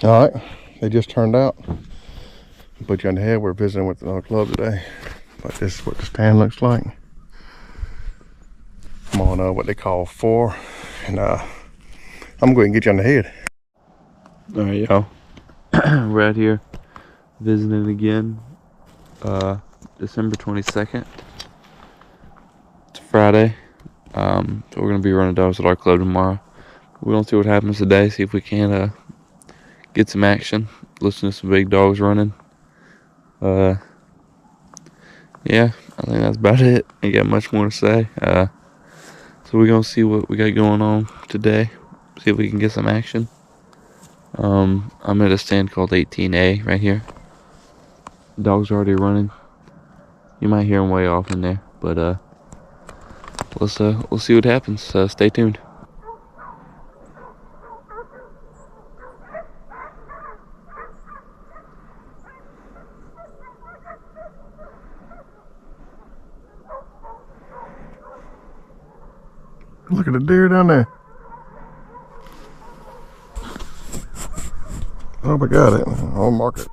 All right, they just turned out. Put you on the head. We're visiting with another club today, but this is what the stand looks like. I'm on what they call 4, and I'm gonna go ahead and get you on the head. All right, y'all. We're out here visiting again. December 22nd. It's Friday. So we're gonna be running dogs at our club tomorrow. We're gonna see what happens today. See if we can get some action. Listen to some big dogs running. Yeah, I think that's about it. Ain't got much more to say. So we're gonna see what we got going on today. See if we can get some action. I'm at a stand called 18A right here. Dogs are already running. You might hear them way off in there, but we'll see what happens. Stay tuned. Look at the deer down there. Oh, we got it. I'll mark it.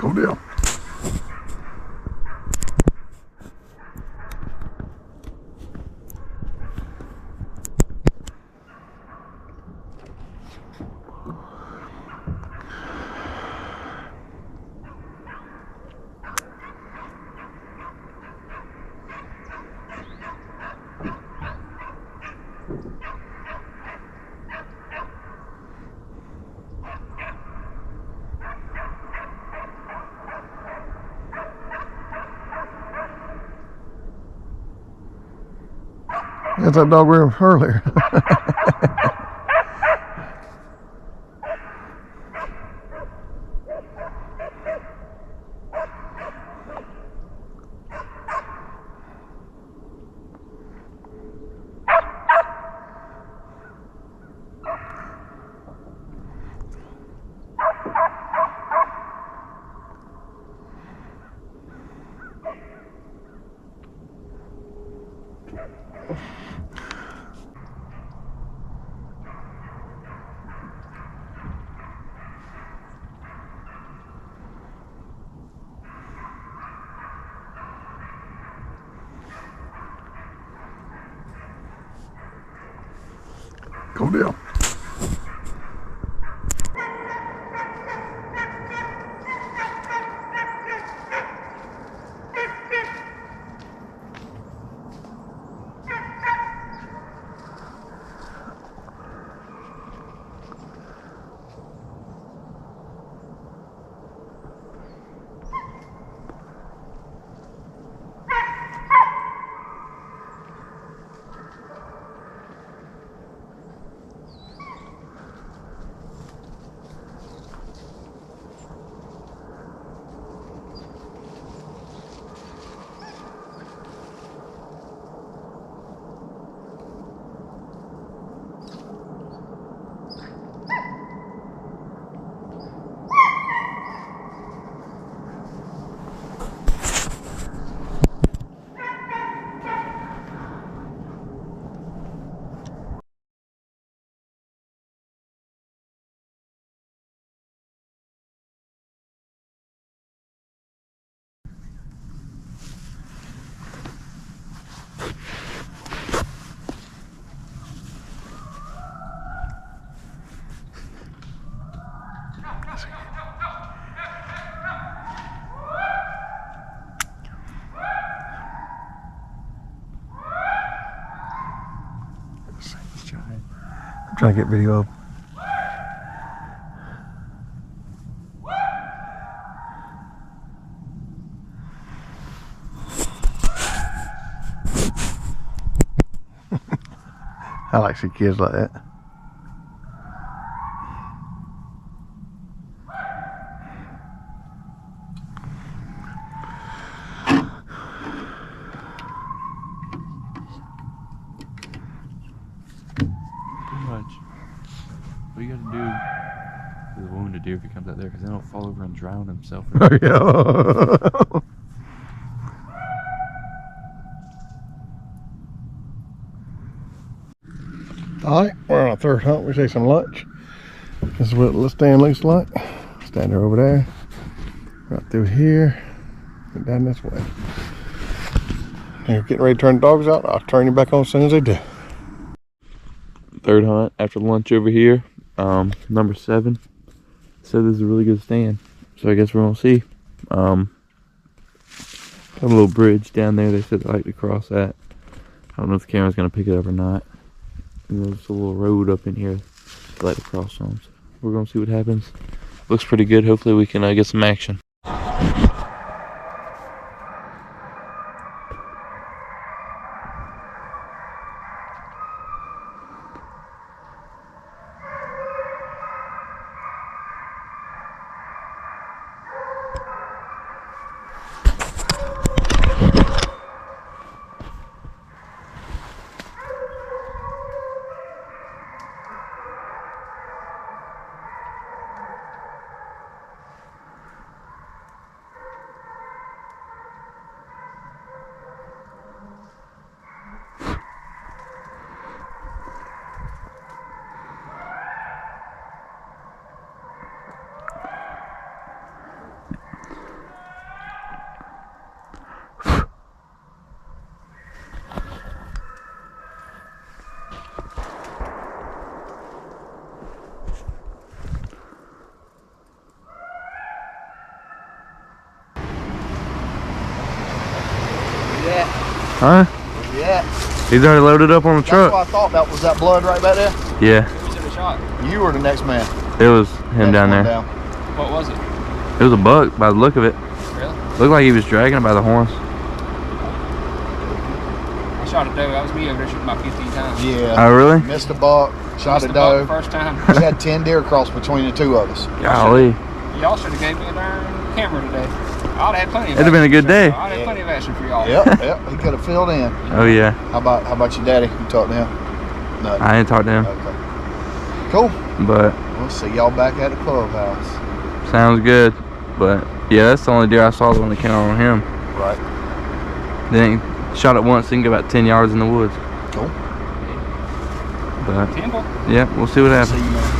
Cool deal. That's that dog we were earlier. Cool deal. I'm trying to get video up. I like to see kids like that. Pretty much. What you gotta do with a wounded deer if he comes out there, because then he'll fall over and drown himself. Oh, yeah. All right, we're on our third hunt. We take some lunch. This is what let's stand loose like. Stand there over there. Right through here. And down this way. And you're getting ready to turn the dogs out. I'll turn you back on as soon as they do. Third hunt after lunch over here. Number 7. Said this is a really good stand. So I guess we're gonna see. Have a little bridge down there. They said they like to cross that. I don't know if the camera's gonna pick it up or not. And there's a little road up in here they like to cross on. So we're gonna see what happens. Looks pretty good. Hopefully we can get some action. Huh? Yeah. He's already loaded up on the That's truck. what I thought. That was that blood right back there. Yeah, Who was in the shot? You were the next man. it was him Next down one there. What was it? It was a buck by the look of it. Really? Looked like he was dragging it by the horns. I shot a doe. That was me over there shooting about 15 times. Yeah. Oh, really? Missed a buck. Shot Missed a the buck doe. the first time. We had 10 deer cross between the two of us. Golly. Y'all should have gave me a darn camera today. I'd have had plenty of It'd have been a good day. I'd have plenty of action for y'all. Yep, yep. He could have filled in. Oh, yeah. How about your daddy? You talked to him? No. I didn't talk to him, Okay. Cool. but We'll see y'all back at the clubhouse. sounds good. But yeah, that's the only deer I saw, the one that came out on him. Right. Then he shot it once, so he can go about 10 yards in the woods. Cool. But Temple. yeah, we'll see what happens. See you, man.